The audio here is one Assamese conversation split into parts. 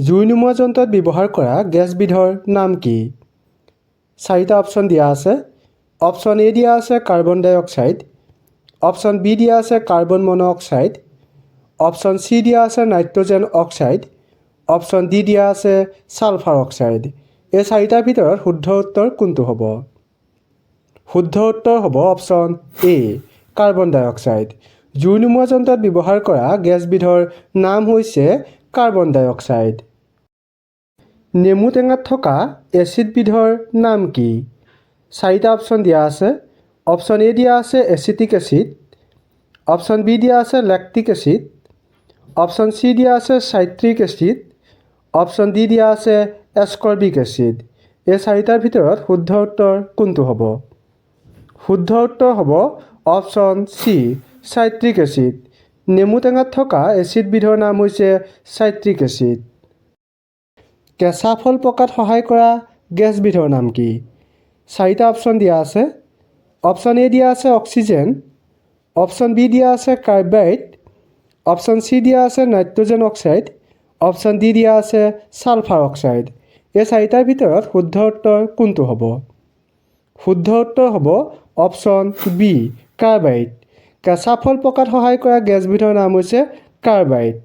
জুই নুমুৱা যন্ত্ৰত ব্যৱহাৰ কৰা গেছবিধৰ নাম কি? চাৰিটা অপশ্যন দিয়া আছে। অপশ্যন এ দিয়া আছে কাৰ্বন ডাই অক্সাইড, অপশ্যন বি দিয়া আছে কাৰ্বন মন' অক্সাইড, অপশ্যন চি দিয়া আছে নাইট্ৰজেন অক্সাইড, অপশ্যন ডি দিয়া আছে ছালফাৰ অক্সাইড। এই চাৰিটাৰ ভিতৰত শুদ্ধ উত্তৰ কোনটো হ'ব? শুদ্ধ উত্তৰ হ'ব option A carbon dioxide. জুই নুমুৱা যন্ত্ৰত ব্যৱহাৰ কৰা গেছবিধৰ নাম হৈছে কাৰ্বন ডাই অক্সাইড। নেমু টেঙাত থকা এচিডবিধৰ নাম কি? চাৰিটা অপশ্যন দিয়া আছে। অপশ্যন এ দিয়া আছে এচিটিক এচিড, অপশ্যন বি দিয়া আছে লেক্টিক এচিড, অপশ্যন চি দিয়া আছে চাইট্ৰিক এচিড, অপশ্যন ডি দিয়া আছে এস্কৰ্বিক এচিড। এই চাৰিটাৰ ভিতৰত শুদ্ধ উত্তৰ কোনটো হ'ব? শুদ্ধ উত্তৰ হ'ব অপশ্যন চি চাইট্ৰিক এচিড। নেমু টেঙাত থকা এচিডবিধৰ নাম হৈছে চাইট্ৰিক এচিড। কেঁচা ফল পকাত সহায় কৰা গেছবিধৰ নাম কি? চাৰিটা অপশ্যন দিয়া আছে। অপশ্যন এ দিয়া আছে অক্সিজেন, অপশ্যন বি দিয়া আছে কাৰ্বাইড, অপশ্যন চি দিয়া আছে নাইট্ৰজেন অক্সাইড, অপশ্যন ডি দিয়া আছে ছালফাৰ অক্সাইড। এই চাৰিটাৰ ভিতৰত শুদ্ধ উত্তৰ কোনটো হ'ব? শুদ্ধ উত্তৰ হ'ব অপশ্যন বি কাৰ্বাইড। কেঁচা ফল পকাত সহায় কৰা গেছবিধৰ নাম হৈছে কাৰ্বাইড।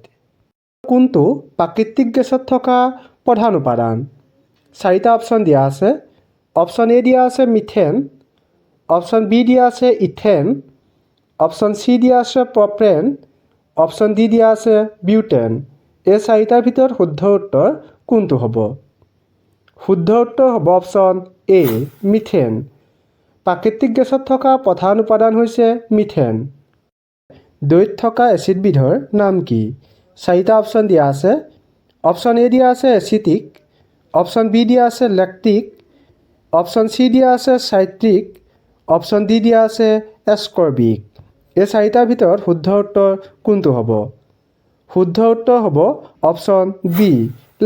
কোনটো প্ৰাকৃতিক গেছত থকা প্ৰধান উপাদান? চাৰিটা অপশ্যন দিয়া আছে। অপশ্যন এ দিয়া আছে মিথেন, অপশ্যন বি দিয়া আছে ইথেন, অপশ্যন চি দিয়া আছে প্ৰপেন, অপশ্যন ডি দিয়া আছে বিউটেন। এই চাৰিটাৰ ভিতৰত শুদ্ধ উত্তৰ কোনটো হ'ব? শুদ্ধ উত্তৰ হ'ব অপশ্যন এ মিথেন। প্ৰাকৃতিক গেছত থকা প্ৰধান উপাদান হৈছে মিথেন। দৈত থকা এচিডবিধৰ নাম কি? চাৰিটা অপশ্যন দিয়া আছে। অপশ্যন এ দিয়া আছে এচিটিক, অপশ্যন বি দিয়া আছে লেক্টিক, অপশ্যন চি দিয়া আছে চাইট্ৰিক, অপশ্যন ডি দিয়া আছে এস্কৰ্বিক। এই চাৰিটাৰ ভিতৰত শুদ্ধ উত্তৰ কোনটো হ'ব? শুদ্ধ উত্তৰ হ'ব অপশ্যন বি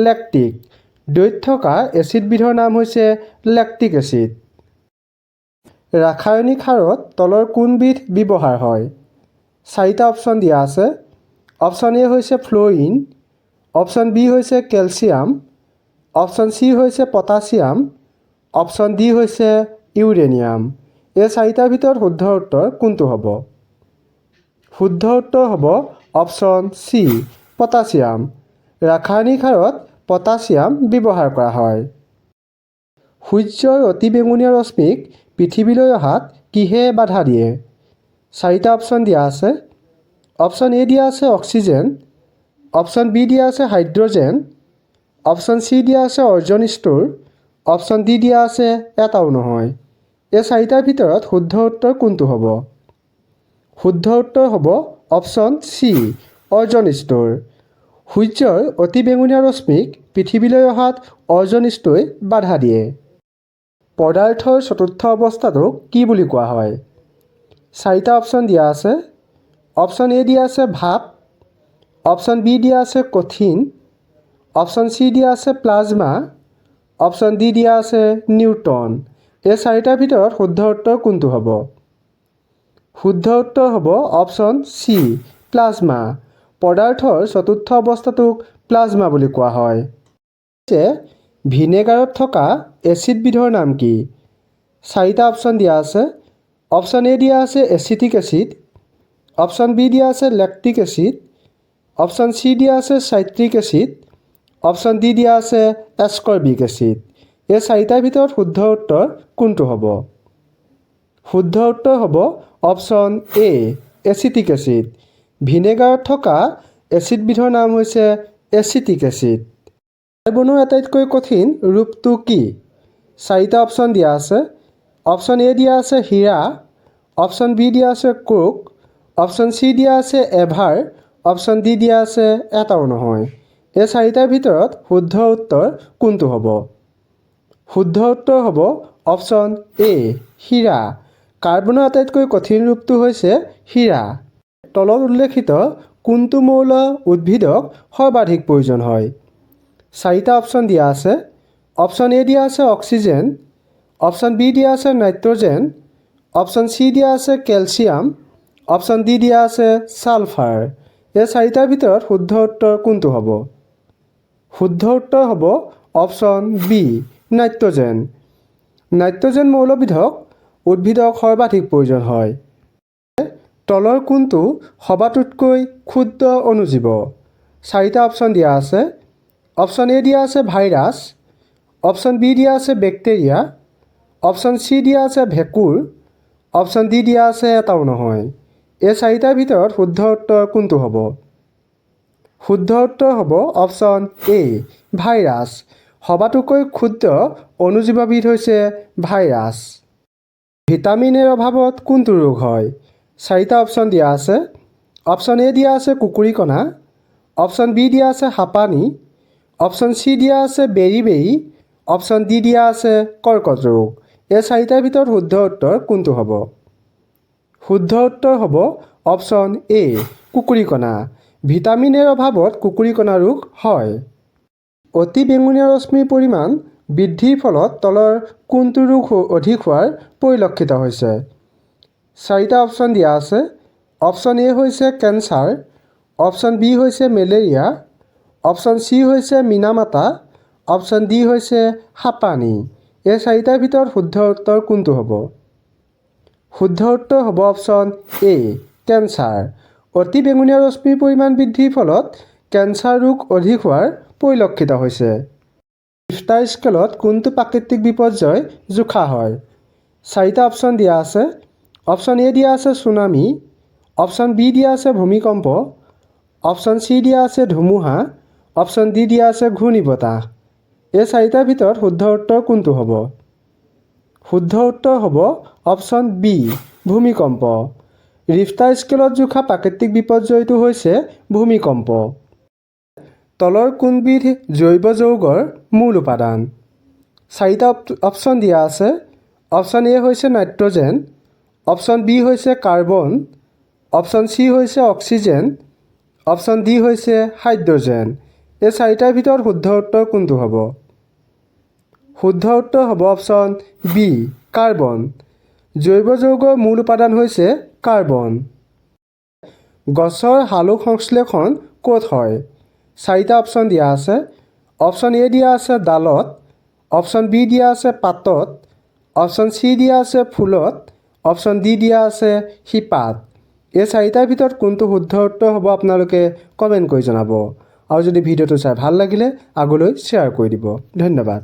লেক্টিক। দৈত থকা এচিডবিধৰ নাম হৈছে লেক্টিক এচিড। ৰাসায়নিক সাৰত তলৰ কোনবিধ ব্যৱহাৰ হয়? চাৰিটা অপশ্যন দিয়া আছে। অপশ্যন এ হৈছে ফ্ল'ৰিন, অপশ্যন বি হৈছে কেলছিয়াম, অপশ্যন চি হৈছে পটাছিয়াম, অপশ্যন ডি হৈছে ইউৰেনিয়াম। এই চাৰিটাৰ ভিতৰত শুদ্ধ উত্তৰ কোনটো হ'ব? শুদ্ধ উত্তৰ হ'ব অপশ্যন চি পটাছিয়াম। ৰাসায়নিক সাৰত পটাছিয়াম ব্যৱহাৰ কৰা হয়। সূৰ্যৰ অতি বেঙুনীয়া ৰশ্মিক পৃথিৱীলৈ অহাত কিহে বাধা দিয়ে? চাৰিটা অপশ্যন দিয়া আছে। অপশ্যন এ দিয়া আছে অক্সিজেন, অপশ্যন বি দিয়া আছে হাইড্ৰজেন, অপশ্যন চি দিয়া আছে অ'জন ষ্ট'ৰ, অপশ্যন ডি দিয়া আছে এটাও নহয়। এই চাৰিটাৰ ভিতৰত শুদ্ধ উত্তৰ কোনটো হ'ব? শুদ্ধ উত্তৰ হ'ব অপশ্যন চি অ'জন ষ্ট'ৰ। সূৰ্যৰ অতি বেঙুনীয়া ৰশ্মিক পৃথিৱীলৈ অহাত অ'জন ষ্ট'ই বাধা দিয়ে। পদাৰ্থৰ চতুৰ্থ অৱস্থাটোক কি বুলি কোৱা হয়? চাৰিটা অপশ্যন দিয়া আছে। অপশ্যন এ দিয়া আছে ভাপ, অপশ্যন বি দিয়া আছে কঠিন, অপশ্যন চি দিয়া আছে প্লাজমা, অপশ্যন ডি দিয়া আছে নিউট্ৰন। এই চাৰিটাৰ ভিতৰত শুদ্ধ উত্তৰ কোনটো হ'ব? শুদ্ধ উত্তৰ হ'ব অপশ্যন চি প্লাজমা। পদাৰ্থৰ চতুৰ্থ অৱস্থাটোক প্লাজমা বুলি কোৱা হয়। ভিনেগাৰত থকা এচিডবিধৰ নাম কি? চাৰিটা অপশ্যন দিয়া আছে। অপশ্যন এ দিয়া আছে এচিটিক এচিড, অপশ্যন বি দিয়া আছে লেক্টিক এচিড, অপশ্যন চি দিয়া আছে চাইট্ৰিক এচিড, অপশ্যন ডি দিয়া আছে এস্কৰ্বিক এচিড। এই চাৰিটাৰ ভিতৰত শুদ্ধ উত্তৰ কোনটো হ'ব? শুদ্ধ উত্তৰ হ'ব অপশ্যন এ এচিটিক এচিড। ভিনেগাৰত থকা এচিডবিধৰ নাম হৈছে এচিটিক এচিড। কাৰ্বনৰ আটাইতকৈ কঠিন ৰূপটো কি? চাৰিটা অপশ্যন দিয়া আছে। অপশ্যন এ দিয়া আছে হীৰা, অপশ্যন বি দিয়া আছে কোক, অপশ্যন চি দিয়া আছে এভাৰ, অপশ্যন ডি দিয়া আছে এটাও নহয়। এই চাৰিটাৰ ভিতৰত শুদ্ধ উত্তৰ কোনটো হ'ব? শুদ্ধ উত্তৰ হ'ব অপশ্যন এ হীৰা। কাৰ্বনৰ আটাইতকৈ কঠিন ৰূপটো হৈছে হীৰা। তলত উল্লেখিত কোনটো মৌল উদ্ভিদক সৰ্বাধিক প্ৰয়োজন হয়? চাৰিটা অপশ্যন দিয়া আছে। অপশ্যন এ দিয়া আছে অক্সিজেন, অপশ্যন বি দিয়া আছে নাইট্ৰজেন, অপশ্যন চি দিয়া আছে কেলছিয়াম, অপশ্যন ডি দিয়া আছে ছালফাৰ। এই চাৰিটাৰ ভিতৰত শুদ্ধ উত্তৰ কোনটো হ'ব? শুদ্ধ উত্তৰ হ'ব অপশ্যন বি নাইট্ৰজেন। নাইট্ৰজেন মৌলবিধক উদ্ভিদক সৰ্বাধিক প্ৰয়োজন হয়। তলৰ কোনটো সবাতোতকৈ ক্ষুদ্ৰ অণুজীৱ? চাৰিটা অপশ্যন দিয়া আছে। অপশ্যন এ দিয়া আছে ভাইৰাছ, অপশ্যন বি দিয়া আছে বেক্টেৰিয়া, অপশ্যন চি দিয়া আছে ভেঁকুৰ, অপশ্যন ডি দিয়া আছে এটাও নহয়। এই চাৰিটাৰ ভিতৰত শুদ্ধ উত্তৰ কোনটো হ'ব? শুদ্ধ উত্তৰ হ'ব অপশ্যন এ ভাইৰাছ। সবাতোকৈ ক্ষুদ্ৰ অণুজীৱবিধ হৈছে ভাইৰাছ। ভিটামিন এৰ অভাৱত কোনটো ৰোগ হয়? চাৰিটা অপশ্যন দিয়া আছে। অপশ্যন এ দিয়া আছে কুকুৰিকণা, অপশ্যন বি দিয়া আছে হাঁপানী, অপশ্যন চি দিয়া আছে বেৰি, অপশ্যন ডি দিয়া আছে কৰ্কট ৰোগ। এই চাৰিটাৰ ভিতৰত শুদ্ধ উত্তৰ কোনটো হ'ব? শুদ্ধ উত্তৰ হ'ব অপশ্যন এ কুকুৰিকণা। ভিটামিন এৰ অভাৱত কুকুৰিকণা ৰোগ হয়। অতি বেঙুনীয়া ৰশ্মিৰ পৰিমাণ বৃদ্ধিৰ ফলত তলৰ কোনটো ৰোগ অধিক হোৱাৰ পৰিলক্ষিত হৈছে? চাৰিটা অপশ্যন দিয়া আছে। অপশ্যন এ হৈছে কেঞ্চাৰ, অপশ্যন বি হৈছে মেলেৰিয়া, অপশ্যন চি হৈছে মিনামাতা, অপশ্যন ডি হৈছে হাঁপানী। এই চাৰিটাৰ ভিতৰত শুদ্ধ উত্তৰ কোনটো হ'ব? শুদ্ধ উত্তৰ হ'ব অপশ্যন এ কেঞ্চাৰ। অতি বেঙুনীয়া ৰশ্মিৰ পৰিমাণ বৃদ্ধিৰ ফলত কেঞ্চাৰ ৰোগ অধিক হোৱাৰ পৰিলক্ষিত হৈছে। ৰিখটাৰ স্কেলত কোনটো প্ৰাকৃতিক বিপৰ্যয় জোখা হয়? চাৰিটা অপশ্যন দিয়া আছে। অপশ্যন এ দিয়া আছে ছুনামি, অপশ্যন বি দিয়া আছে ভূমিকম্প, অপশ্যন চি দিয়া আছে ধুমুহা, অপশ্যন ডি দিয়া আছে ঘূৰ্ণীবতাহ। এই চাৰিটাৰ ভিতৰত শুদ্ধ উত্তৰ কোনটো হ'ব? শুদ্ধ উত্তৰ হ'ব অপশ্যন বি ভূমিকম্প। ৰিখটাৰ স্কেলত জোখা প্ৰাকৃতিক বিপৰ্যয়টো হৈছে ভূমিকম্প। তলৰ কোনবিধ জৈৱ যৌগৰ মূল উপাদান? চাৰিটা অপশ্যন দিয়া আছে। অপশ্যন এ হৈছে নাইট্ৰজেন, অপশ্যন বি হৈছে কাৰ্বন, অপশ্যন চি হৈছে অক্সিজেন, অপশ্যন ডি হৈছে হাইড্ৰজেন। এই চাৰিটাৰ ভিতৰত শুদ্ধ উত্তৰ কোনটো হ'ব? শুদ্ধ উত্তৰ হ'ব অপশ্যন বি কাৰ্বন। জৈৱ যৌগৰ মূল উপাদান হৈছে কাৰ্বন। গছৰ সালোক সংশ্লেষণ ক'ত হয়? চাৰিটা অপশ্যন দিয়া আছে। অপশ্যন এ দিয়া আছে ডালত, অপশ্যন বি দিয়া আছে পাতত, অপশ্যন চি দিয়া আছে ফুলত, অপশ্যন ডি দিয়া আছে শিপাত। এই চাৰিটাৰ ভিতৰত কোনটো শুদ্ধ উত্তৰ হ'ব আপোনালোকে কমেণ্ট কৰি জনাব। আৰু যদি ভিডিঅ'টো চাই ভাল লাগিলে আগলৈ শ্বেয়াৰ কৰি দিব। ধন্যবাদ।